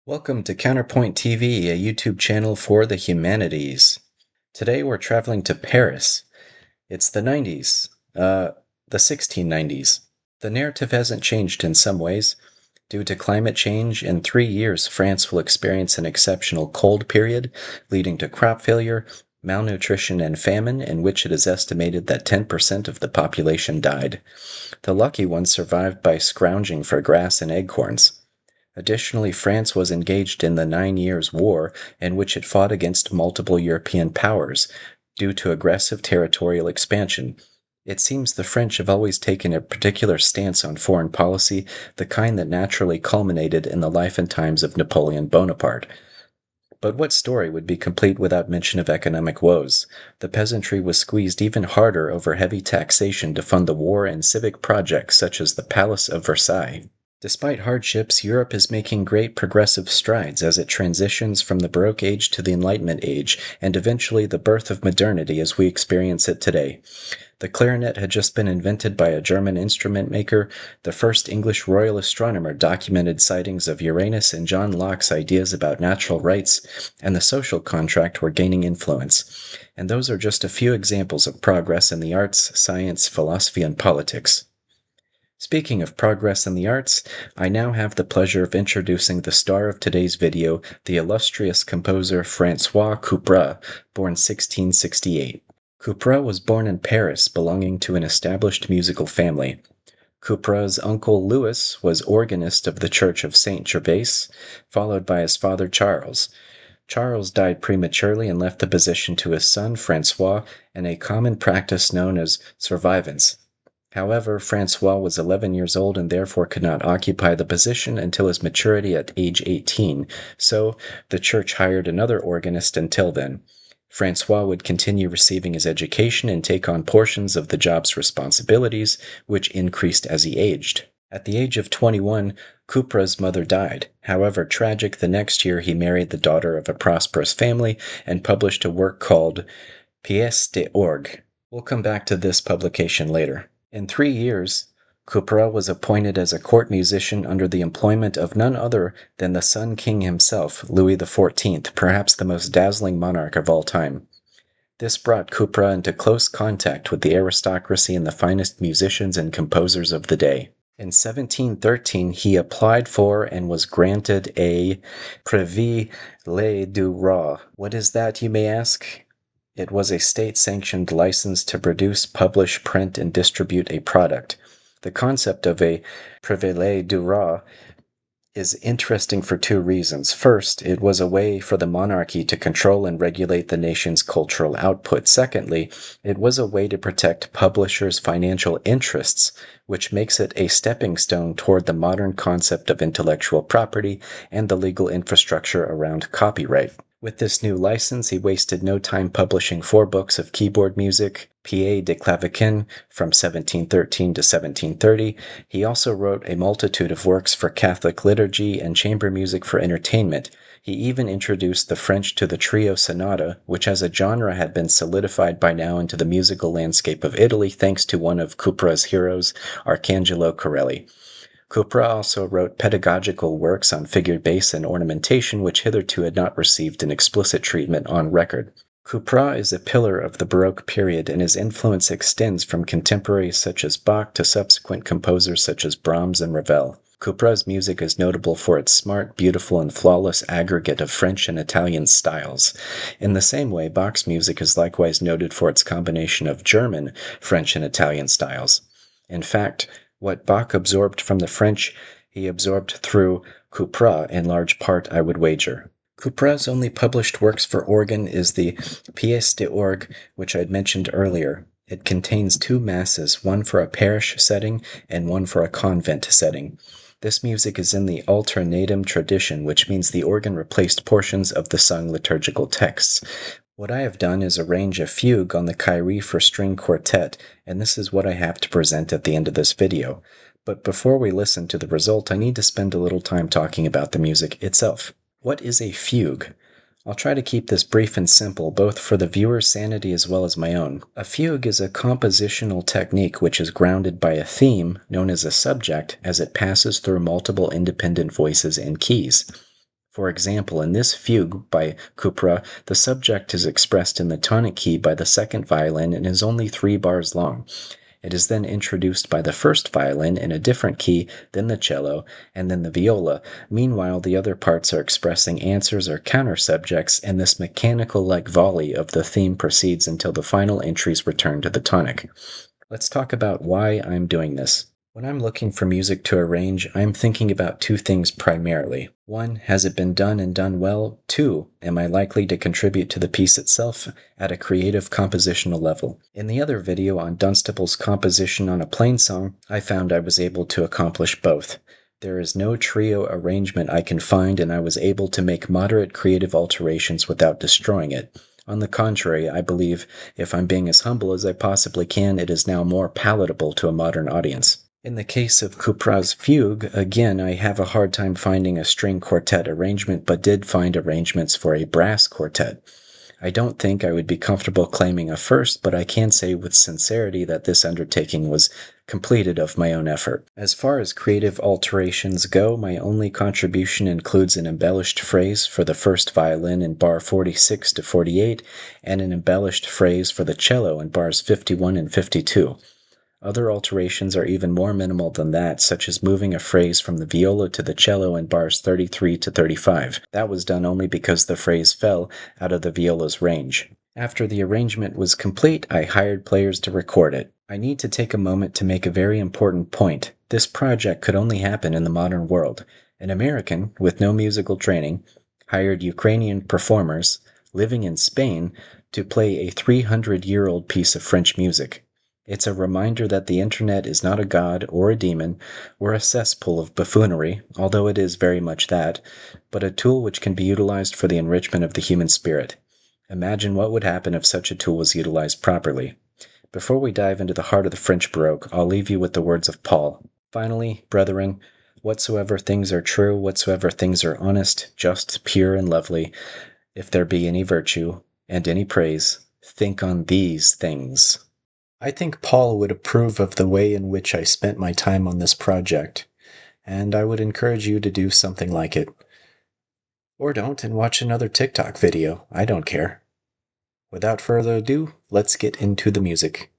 Welcome to Counterpoint TV, a YouTube channel for the humanities. Today we're traveling to Paris. It's the 90s, the 1690s. The narrative hasn't changed in some ways. Due to climate change, in 3 years France will experience an exceptional cold period, leading to crop failure, malnutrition, and famine, in which it is estimated that 10% of the population died. The lucky ones survived by scrounging for grass and acorns. Additionally, France was engaged in the 9 Years' War, in which it fought against multiple European powers due to aggressive territorial expansion. It seems the French have always taken a particular stance on foreign policy, the kind that naturally culminated in the life and times of Napoleon Bonaparte. But what story would be complete without mention of economic woes? The peasantry was squeezed even harder over heavy taxation to fund the war and civic projects such as the Palace of Versailles. Despite hardships, Europe is making great progressive strides as it transitions from the Baroque age to the Enlightenment age, and eventually the birth of modernity as we experience it today. The clarinet had just been invented by a German instrument maker, the first English royal astronomer documented sightings of Uranus, and John Locke's ideas about natural rights and the social contract were gaining influence. And those are just a few examples of progress in the arts, science, philosophy, and politics. Speaking of progress in the arts, I now have the pleasure of introducing the star of today's video, the illustrious composer Francois Couperin, born 1668. Couperin was born in Paris, belonging to an established musical family. Couperin's uncle Louis was organist of the Church of Saint Gervais, followed by his father Charles. Charles died prematurely and left the position to his son Francois in a common practice known as survivance. However, Francois was 11 years old and therefore could not occupy the position until his maturity at age 18, so the church hired another organist until then. Francois would continue receiving his education and take on portions of the job's responsibilities, which increased as he aged. At the age of 21, Couperin's mother died. However tragic, the next year he married the daughter of a prosperous family and published a work called Pièces d'orgue. We'll come back to this publication later. In 3 years, Couperin was appointed as a court musician under the employment of none other than the Sun King himself, Louis XIV, perhaps the most dazzling monarch of all time. This brought Couperin into close contact with the aristocracy and the finest musicians and composers of the day. In 1713, he applied for and was granted a privilège du roi. What is that, you may ask? It was a state-sanctioned license to produce, publish, print, and distribute a product. The concept of a privilège du roi is interesting for two reasons. First, it was a way for the monarchy to control and regulate the nation's cultural output. Secondly, it was a way to protect publishers' financial interests, which makes it a stepping stone toward the modern concept of intellectual property and the legal infrastructure around copyright. With this new license, he wasted no time publishing 4 books of keyboard music, Pièces de Clavequin, from 1713 to 1730. He also wrote a multitude of works for Catholic liturgy and chamber music for entertainment. He even introduced the French to the trio sonata, which as a genre had been solidified by now into the musical landscape of Italy thanks to one of Couperin's heroes, Arcangelo Corelli. Couperin also wrote pedagogical works on figured bass and ornamentation, which hitherto had not received an explicit treatment on record. Couperin is a pillar of the Baroque period, and his influence extends from contemporaries such as Bach to subsequent composers such as Brahms and Ravel. Couperin's music is notable for its smart, beautiful, and flawless aggregate of French and Italian styles. In the same way, Bach's music is likewise noted for its combination of German, French, and Italian styles. In fact, what Bach absorbed from the French, he absorbed through Couperin in large part, I would wager. Couperin's only published works for organ is the Pièces d'orgue, which I had mentioned earlier. It contains 2 masses, one for a parish setting and one for a convent setting. This music is in the alternatum tradition, which means the organ replaced portions of the sung liturgical texts. What I have done is arrange a fugue on the Kyrie for string quartet, and this is what I have to present at the end of this video. But before we listen to the result, I need to spend a little time talking about the music itself. What is a fugue? I'll try to keep this brief and simple, both for the viewer's sanity as well as my own. A fugue is a compositional technique which is grounded by a theme, known as a subject, as it passes through multiple independent voices and keys. For example, in this fugue by Couperin, the subject is expressed in the tonic key by the second violin and is only 3 bars long. It is then introduced by the first violin in a different key, then the cello, and then the viola. Meanwhile, the other parts are expressing answers or counter subjects, and this mechanical-like volley of the theme proceeds until the final entries return to the tonic. Let's talk about why I'm doing this. When I'm looking for music to arrange, I'm thinking about 2 things primarily. 1, has it been done and done well? 2, am I likely to contribute to the piece itself at a creative compositional level? In the other video on Dunstable's composition on a plain song, I found I was able to accomplish both. There is no trio arrangement I can find, and I was able to make moderate creative alterations without destroying it. On the contrary, I believe, if I'm being as humble as I possibly can, it is now more palatable to a modern audience. In the case of Couperin's fugue, again, I have a hard time finding a string quartet arrangement, but did find arrangements for a brass quartet. I don't think I would be comfortable claiming a first, but I can say with sincerity that this undertaking was completed of my own effort. As far as creative alterations go, my only contribution includes an embellished phrase for the first violin in bar 46 to 48, and an embellished phrase for the cello in bars 51 and 52. Other alterations are even more minimal than that, such as moving a phrase from the viola to the cello in bars 33 to 35. That was done only because the phrase fell out of the viola's range. After the arrangement was complete, I hired players to record it. I need to take a moment to make a very important point. This project could only happen in the modern world. An American, with no musical training, hired Ukrainian performers, living in Spain, to play a 300-year-old piece of French music. It's a reminder that the internet is not a god or a demon or a cesspool of buffoonery, although it is very much that, but a tool which can be utilized for the enrichment of the human spirit. Imagine what would happen if such a tool was utilized properly. Before we dive into the heart of the French Baroque, I'll leave you with the words of Paul. Finally, brethren, whatsoever things are true, whatsoever things are honest, just, pure, and lovely, if there be any virtue and any praise, think on these things. I think Paul would approve of the way in which I spent my time on this project, and I would encourage you to do something like it. Or don't and watch another TikTok video. I don't care. Without further ado, let's get into the music.